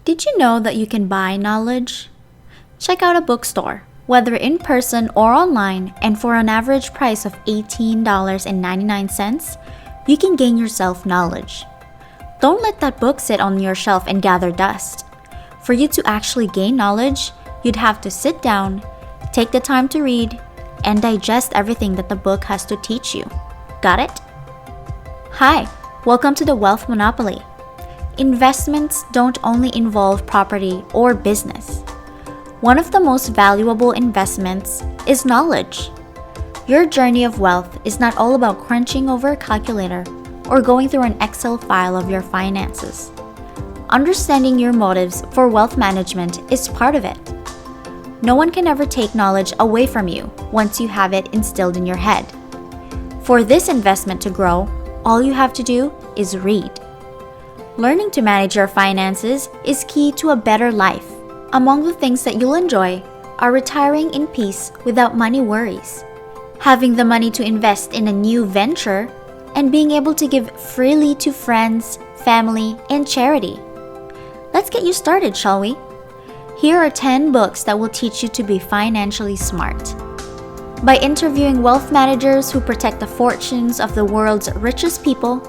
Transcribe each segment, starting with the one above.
Did you know that you can buy knowledge? Check out a bookstore, whether in person or online, and for an average price of $18.99, you can gain yourself knowledge. Don't let that book sit on your shelf and gather dust. For you to actually gain knowledge, you'd have to sit down, take the time to read, and digest everything that the book has to teach you. Got it? Hi, welcome to the Wealth Monopoly. Investments don't only involve property or business. One of the most valuable investments is knowledge. Your journey of wealth is not all about crunching over a calculator or going through an Excel file of your finances. Understanding your motives for wealth management is part of it. No one can ever take knowledge away from you once you have it instilled in your head. For this investment to grow, all you have to do is read. Learning to manage your finances is key to a better life. Among the things that you'll enjoy are retiring in peace without money worries, having the money to invest in a new venture, and being able to give freely to friends, family, and charity. Let's get you started, shall we? Here are 10 books that will teach you to be financially smart. By interviewing wealth managers who protect the fortunes of the world's richest people,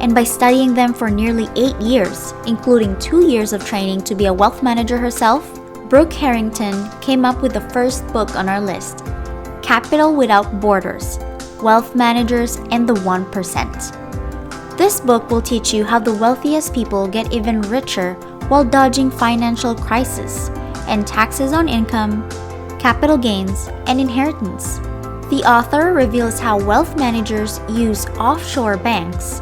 and by studying them for nearly 8 years, including 2 years of training to be a wealth manager herself, Brooke Harrington came up with the first book on our list, Capital Without Borders: Wealth Managers and the 1%. This book will teach you how the wealthiest people get even richer while dodging financial crisis and taxes on income, capital gains, and inheritance. The author reveals how wealth managers use offshore banks,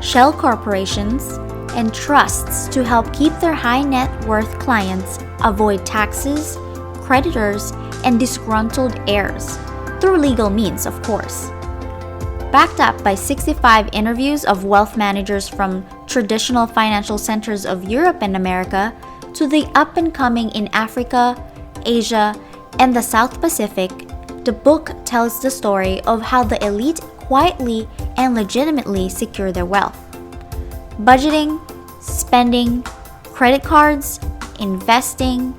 shell corporations, and trusts to help keep their high net worth clients avoid taxes, creditors, and disgruntled heirs, through legal means, of course. Backed up by 65 interviews of wealth managers from traditional financial centers of Europe and America to the up-and-coming in Africa, Asia, and the South Pacific, the book tells the story of how the elite quietly and legitimately secure their wealth. Budgeting, spending, credit cards, investing,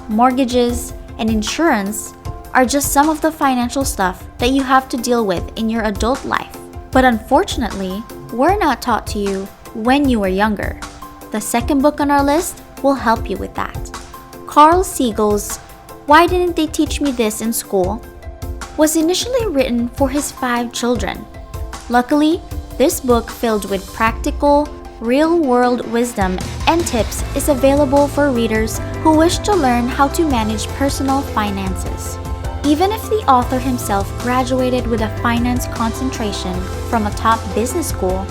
mortgages, and insurance are just some of the financial stuff that you have to deal with in your adult life. But unfortunately, were not taught to you when you were younger. The second book on our list will help you with that. Carl Siegel's Why Didn't They Teach Me This in School? Was initially written for his 5 children. Luckily, this book filled with practical, real-world wisdom and tips is available for readers who wish to learn how to manage personal finances. Even if the author himself graduated with a finance concentration from a top business school,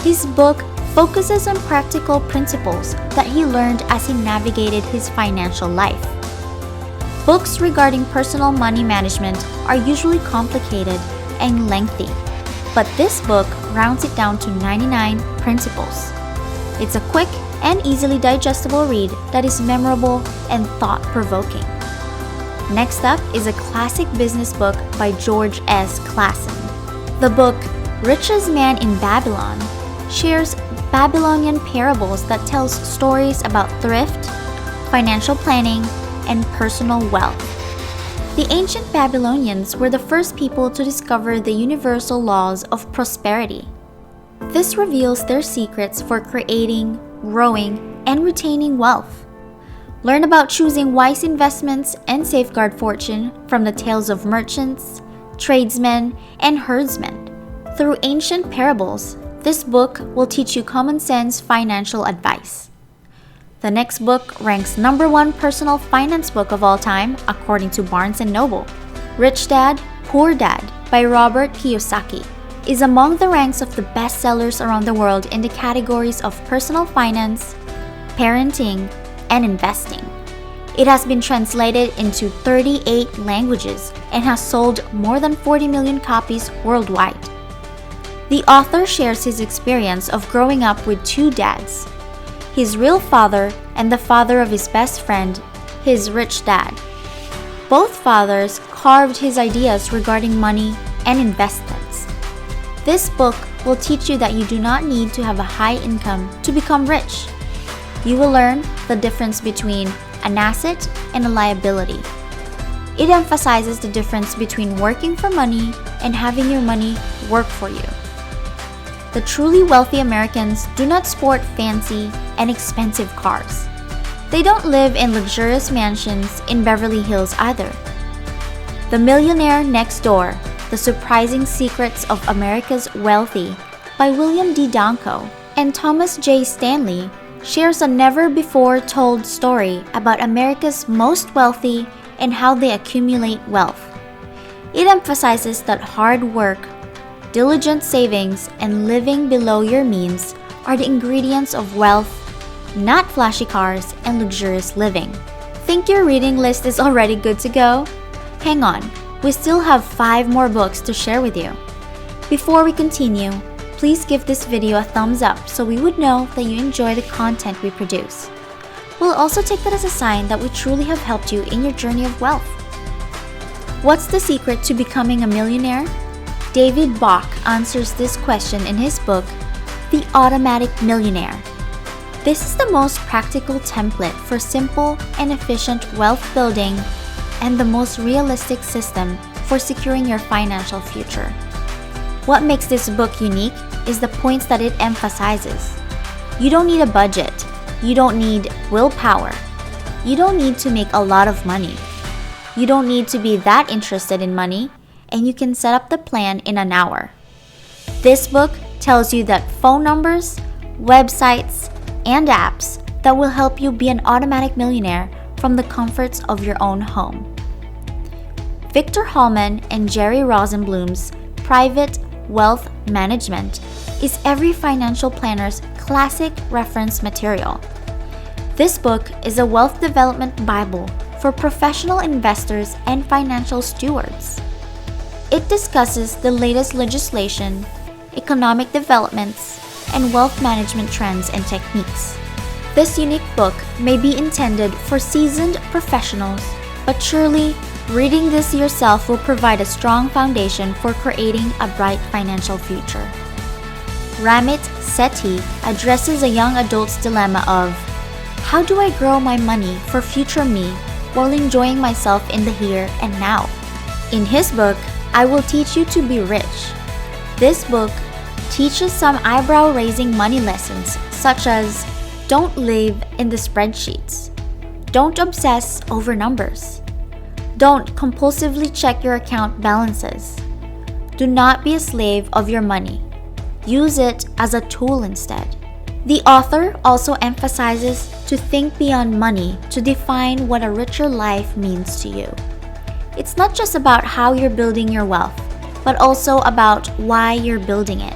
his book focuses on practical principles that he learned as he navigated his financial life. Books regarding personal money management are usually complicated and lengthy, but this book rounds it down to 99 principles. It's a quick and easily digestible read that is memorable and thought-provoking. Next up is a classic business book by George S. Clason. The book, Richest Man in Babylon, shares Babylonian parables that tells stories about thrift, financial planning, and personal wealth. The ancient Babylonians were the first people to discover the universal laws of prosperity. This reveals their secrets for creating, growing, and retaining wealth. Learn about choosing wise investments and safeguard fortune from the tales of merchants, tradesmen, and herdsmen. Through ancient parables, this book will teach you common sense financial advice. The next book ranks number 1 personal finance book of all time according to Barnes & Noble. Rich Dad, Poor Dad by Robert Kiyosaki is among the ranks of the best sellers around the world in the categories of personal finance, parenting, and investing. It has been translated into 38 languages and has sold more than 40 million copies worldwide. The author shares his experience of growing up with 2 dads, his real father and the father of his best friend, his rich dad. Both fathers carved his ideas regarding money and investments. This book will teach you that you do not need to have a high income to become rich. You will learn the difference between an asset and a liability. It emphasizes the difference between working for money and having your money work for you. The truly wealthy Americans do not sport fancy and expensive cars. They don't live in luxurious mansions in Beverly Hills either. The Millionaire Next Door: The Surprising Secrets of America's Wealthy by William D. Danko and Thomas J. Stanley shares a never-before-told story about America's most wealthy and how they accumulate wealth. It emphasizes that hard work, diligent savings, and living below your means are the ingredients of wealth, not flashy cars and luxurious living. Think your reading list is already good to go? Hang on, we still have 5 more books to share with you. Before we continue, please give this video a thumbs up so we would know that you enjoy the content we produce. We'll also take that as a sign that we truly have helped you in your journey of wealth. What's the secret to becoming a millionaire? David Bach answers this question in his book, The Automatic Millionaire. This is the most practical template for simple and efficient wealth building and the most realistic system for securing your financial future. What makes this book unique is the points that it emphasizes. You don't need a budget. You don't need willpower. You don't need to make a lot of money. You don't need to be that interested in money, and you can set up the plan in an hour. This book tells you that phone numbers, websites, and apps that will help you be an automatic millionaire from the comforts of your own home. Victor Hallman and Jerry Rosenblum's Private Wealth Management is every financial planner's classic reference material. This book is a wealth development Bible for professional investors and financial stewards. It discusses the latest legislation, economic developments, and wealth management trends and techniques. This unique book may be intended for seasoned professionals, but surely reading this yourself will provide a strong foundation for creating a bright financial future. Ramit Sethi addresses a young adult's dilemma of, how do I grow my money for future me while enjoying myself in the here and now? In his book, I Will Teach You to Be Rich. This book teaches some eyebrow-raising money lessons such as, don't live in the spreadsheets. Don't obsess over numbers. Don't compulsively check your account balances. Do not be a slave of your money. Use it as a tool instead. The author also emphasizes to think beyond money to define what a richer life means to you. It's not just about how you're building your wealth, but also about why you're building it.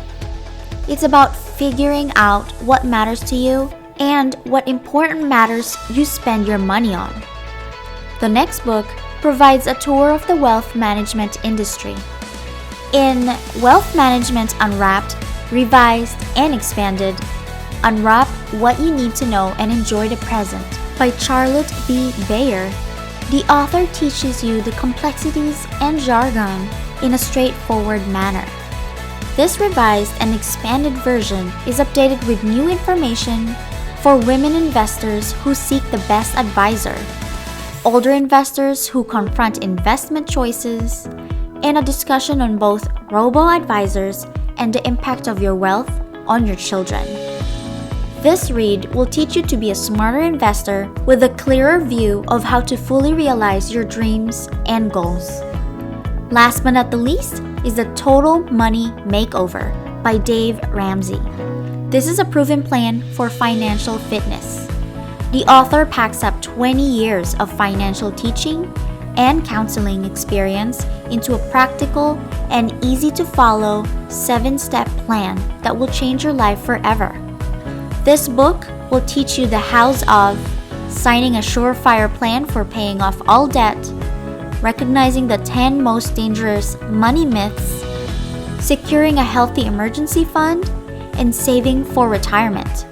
It's about figuring out what matters to you and what important matters you spend your money on. The next book provides a tour of the wealth management industry. In Wealth Management Unwrapped, Revised, and Expanded, Unwrap What You Need to Know and Enjoy the Present by Charlotte B. Bayer, the author teaches you the complexities and jargon in a straightforward manner. This revised and expanded version is updated with new information for women investors who seek the best advisor, older investors who confront investment choices, and a discussion on both robo-advisors and the impact of your wealth on your children. This read will teach you to be a smarter investor with a clearer view of how to fully realize your dreams and goals. Last but not the least is the Total Money Makeover by Dave Ramsey. This is a proven plan for financial fitness. The author packs up 20 years of financial teaching and counseling experience into a practical and easy-to-follow 7-step plan that will change your life forever. This book will teach you the hows of signing a surefire plan for paying off all debt, recognizing the 10 most dangerous money myths, securing a healthy emergency fund, and saving for retirement.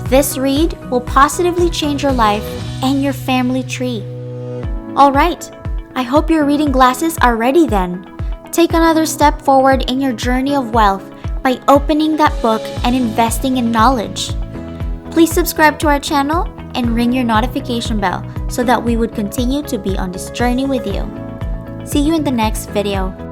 This read will positively change your life and your family tree. Alright, I hope your reading glasses are ready then. Take another step forward in your journey of wealth by opening that book and investing in knowledge. Please subscribe to our channel and ring your notification bell so that we would continue to be on this journey with you. See you in the next video.